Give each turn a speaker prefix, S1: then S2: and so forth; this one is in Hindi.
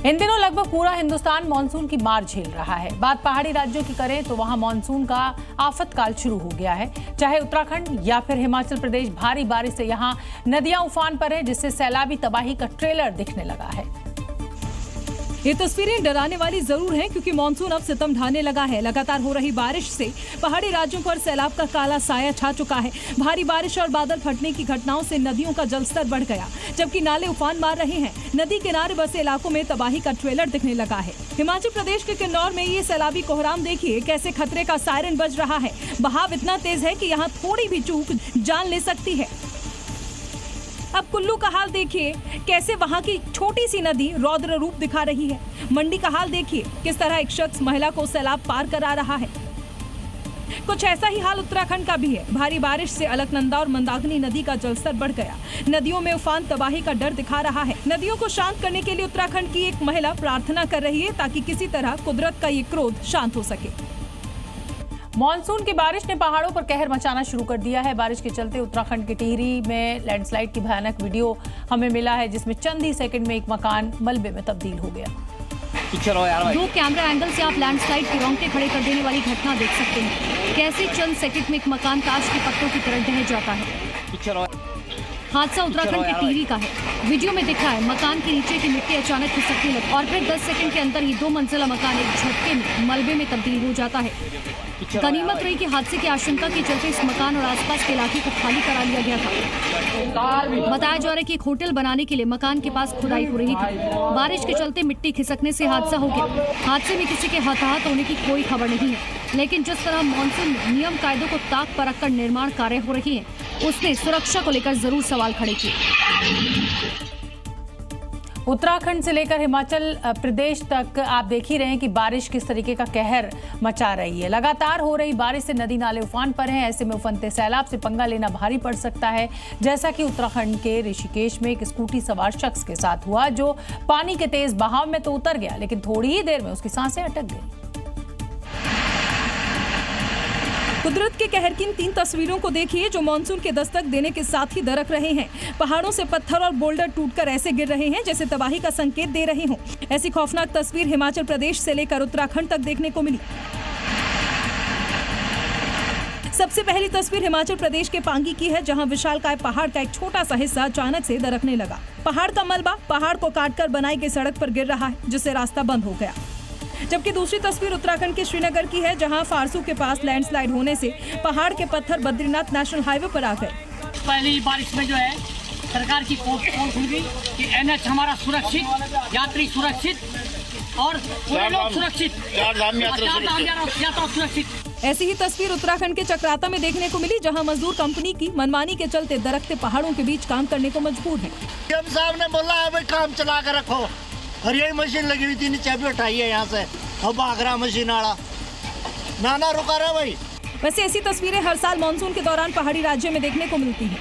S1: इन दिनों लगभग पूरा हिंदुस्तान मानसून की मार झेल रहा है। बात पहाड़ी राज्यों की करें तो वहां मानसून का आफतकाल शुरू हो गया है। चाहे उत्तराखंड या फिर हिमाचल प्रदेश, भारी बारिश से यहां नदियां उफान पर है, जिससे सैलाबी तबाही का ट्रेलर दिखने लगा है।
S2: ये तस्वीरें डराने वाली जरूर हैं, क्योंकि मानसून अब सितम ढाने लगा है। लगातार हो रही बारिश से पहाड़ी राज्यों पर सैलाब का काला साया छा चुका है। भारी बारिश और बादल फटने की घटनाओं से नदियों का जलस्तर बढ़ गया, जबकि नाले उफान मार रहे हैं। नदी किनारे बसे इलाकों में तबाही का ट्रेलर दिखने लगा है। हिमाचल प्रदेश के किन्नौर में ये सैलाबी कोहराम देखिए, कैसे खतरे का सायरन बज रहा है। बहाव इतना तेज है कि यहाँ थोड़ी भी चूक जान ले सकती है। अब कुल्लू का हाल देखिए, कैसे वहां की छोटी सी नदी रौद्र रूप दिखा रही है। मंडी का हाल देखिए, किस तरह एक शख्स महिला को सैलाब पार करा रहा है। कुछ ऐसा ही हाल उत्तराखंड का भी है। भारी बारिश से अलकनंदा और मंदाकिनी नदी का जलस्तर बढ़ गया। नदियों में उफान तबाही का डर दिखा रहा है। नदियों को शांत करने के लिए उत्तराखंड की एक महिला प्रार्थना कर रही है, ताकि किसी तरह कुदरत का ये क्रोध शांत हो सके।
S1: मॉनसून की बारिश ने पहाड़ों पर कहर मचाना शुरू कर दिया है। बारिश के चलते उत्तराखंड के टिहरी में लैंडस्लाइड की भयानक वीडियो हमें मिला है, जिसमें चंद ही सेकंड में एक मकान मलबे में तब्दील हो गया।
S2: दो कैमरा एंगल से आप लैंडस्लाइड के रोंगटे खड़े कर देने वाली घटना देख सकते हैं। कैसे चंद सेकंड में एक मकान ताश के पत्तों की तरह ढह जाता है। हादसा उत्तराखंड के टिहरी का है। वीडियो में दिखा है मकान के नीचे की मिट्टी अचानक खिसकने लगी और फिर 10 सेकंड के अंदर ही 2 मंजिला मकान एक झटके में मलबे में तब्दील हो जाता है। गनीमत रही कि हादसे की आशंका के चलते इस मकान और आसपास के इलाके को खाली करा लिया गया था। बताया जा रहा है कि एक होटल बनाने के लिए मकान के पास खुदाई हो रही थी। बारिश के चलते मिट्टी खिसकने से हादसा हो गया। हादसे में किसी के हताहत होने की कोई खबर नहीं है, लेकिन जिस तरह मानसून में नियम कायदों को ताक परख कर निर्माण कार्य हो रही है, उसने सुरक्षा को लेकर जरूर सवाल खड़े किए।
S1: उत्तराखंड से लेकर हिमाचल प्रदेश तक आप देख ही रहे हैं कि बारिश किस तरीके का कहर मचा रही है। लगातार हो रही बारिश से नदी नाले उफान पर हैं। ऐसे में उफनते सैलाब से पंगा लेना भारी पड़ सकता है, जैसा कि उत्तराखंड के ऋषिकेश में एक स्कूटी सवार शख्स के साथ हुआ, जो पानी के तेज बहाव में तो उतर गया, लेकिन थोड़ी ही देर में उसकी सांसें अटक गई।
S2: कुदरत के कहर की इन 3 तस्वीरों को देखिए, जो मानसून के दस्तक देने के साथ ही दरक रहे हैं। पहाड़ों से पत्थर और बोल्डर टूटकर ऐसे गिर रहे हैं जैसे तबाही का संकेत दे रहे हों। ऐसी खौफनाक तस्वीर हिमाचल प्रदेश से लेकर उत्तराखंड तक देखने को मिली। सबसे पहली तस्वीर हिमाचल प्रदेश के पांगी की है, जहां विशालकाय पहाड़ का एक छोटा सा हिस्सा अचानक से दरकने लगा। पहाड़ का मलबा पहाड़ को काटकर बनाई गई सड़क पर गिर रहा है, जिससे रास्ता बंद हो गया। जबकि दूसरी तस्वीर उत्तराखंड के श्रीनगर की है, जहां फारसू के पास लैंडस्लाइड होने से पहाड़ के पत्थर बद्रीनाथ नेशनल हाईवे पर आ गए।
S3: पहली बारिश में जो है सरकार की कोशिश हुई कि एनएच हमारा सुरक्षित, यात्री सुरक्षित और लोग सुरक्षित, यात्रा सुरक्षित।
S2: ऐसी ही तस्वीर उत्तराखंड के चक्राता में देखने को मिली, जहां मजदूर कंपनी की मनमानी के चलते दरकते पहाड़ों के बीच काम करने को मजबूर है।
S4: सीएम साहब ने बोला है भाई काम चला कर रखो, और यही मशीन लगी हुई थी, नीचे भी उठाई है यहाँ से, अब भाग रहा मशीन आड़ा ना रुका रहा भाई।
S2: वैसे ऐसी तस्वीरें हर साल मानसून के दौरान पहाड़ी राज्यों में देखने को मिलती हैं।